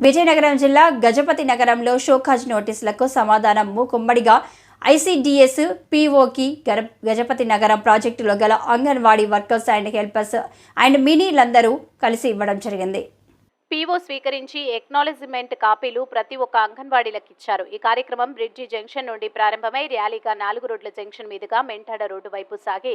విజయనగరం జిల్లా గజపతి నగరంలో షోకాజ్ నోటీసులకు సమాధానం మూకుమ్మడిగా ఐసీడీఎస్ పీఓకి గజపతి నగరం ప్రాజెక్టులో గల anganwadi workers and helpers and మినీలందరూ కలిసి ఇవ్వడం జరిగింది. పీఓ స్వీకరించి ఎక్నాలెడ్జ్మెంట్ కాపీలు ప్రతి ఒక్క అంగన్వాడీలకు ఇచ్చారు. ఈ కార్యక్రమం బ్రిడ్జి జంక్షన్ నుండి ప్రారంభమై ర్యాలీగా 4 రోడ్ల జంక్షన్ మీదుగా మెంటాడ రోడ్డు వైపు సాగి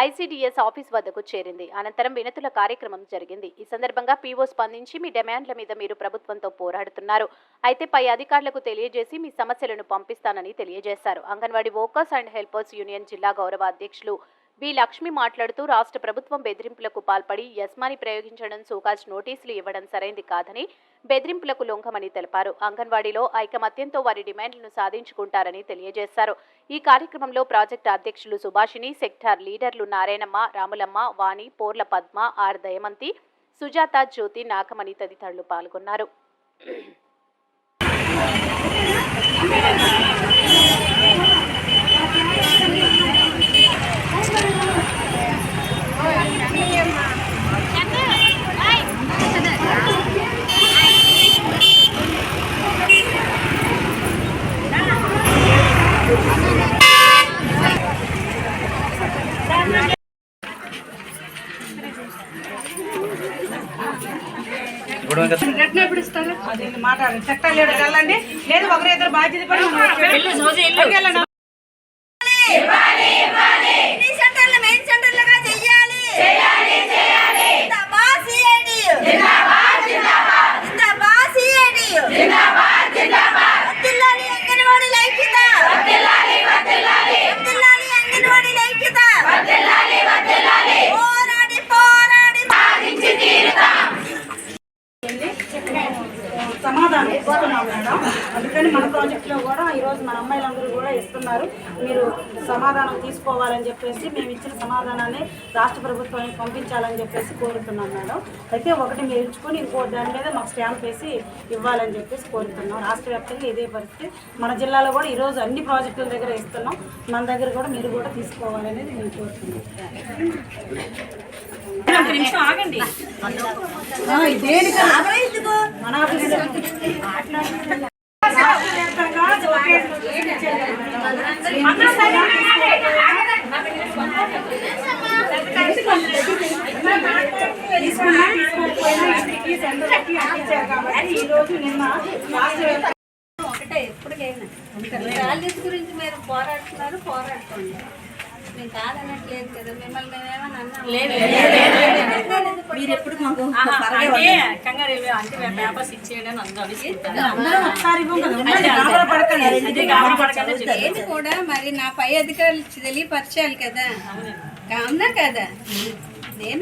ఐసీడీఎస్ ఆఫీస్ వద్దకు చేరింది. అనంతరం వినతుల కార్యక్రమం జరిగింది. ఈ సందర్భంగా పీఓ స్పందించి మీ డిమాండ్ల మీద మీరు ప్రభుత్వంతో పోరాడుతున్నారు, అయితే పై అధికారులకు తెలియజేసి మీ సమస్యలను పంపిస్తానని తెలియజేశారు. Anganwadi workers and helpers union జిల్లా గౌరవ అధ్యక్షులు బి లక్ష్మి మాట్లాడుతూ రాష్ట్ర ప్రభుత్వం బెదిరింపులకు పాల్పడి యస్మాని ప్రయోగించడం, షోకాజ్ నోటీసులు ఇవ్వడం సరైంది కాదని, బెదిరింపులకు లొంగమని తెలిపారు. అంగన్వాడీలో ఐకమత్యంతో వారి డిమాండ్లను సాధించుకుంటారని తెలియజేశారు. ఈ కార్యక్రమంలో ప్రాజెక్టు అధ్యక్షులు సుభాషిణి, సెక్టార్ లీడర్లు నారాయణమ్మ, రాములమ్మ, వాణి, పోర్ల పద్మ, ఆర్ దయమంతి, సుజాత, జ్యోతి, నాగమణి తదితరులు పాల్గొన్నారు. మాట్లాడండి, చట్టాలు వెళ్ళండి, లేదు ఒకరిద్దరు బాధ్యత పడి సమాధానం ఇస్తున్నాం మేడం. అందుకని మన ప్రాజెక్టులో కూడా ఈరోజు మన అమ్మాయిలందరూ కూడా ఇస్తున్నారు. మీరు సమాధానం తీసుకోవాలని చెప్పేసి మేము ఇచ్చిన సమాధానాన్ని రాష్ట్ర ప్రభుత్వానికి పంపించాలని చెప్పేసి కోరుతున్నాం మేడం. అయితే ఒకటి మీరు ఇచ్చుకొని ఇంకో దాని మీద మాకు స్టాంప్ వేసి ఇవ్వాలని చెప్పేసి కోరుతున్నాం. రాష్ట్ర వ్యాప్తంగా ఇదే పరిస్థితి. మన జిల్లాలో కూడా ఈరోజు అన్ని ప్రాజెక్టుల దగ్గర ఇస్తున్నాం. మన దగ్గర కూడా మీరు కూడా తీసుకోవాలనేది మేము కోరుతున్నాం. ఆగండి, మన ఈరోజు నిన్న ఒకటే ఎప్పటికైనా వాల్యూస్ గురించి మీరు పోరాడుకోండి. మేము కాదనట్లేదు కదా, మిమ్మల్ని మేమేమని అన్నాం మీరు ఎప్పుడు మాకు కూడా మరి నా పై అధికారులు తెలియపరచాలి కదా, అవునా కదా.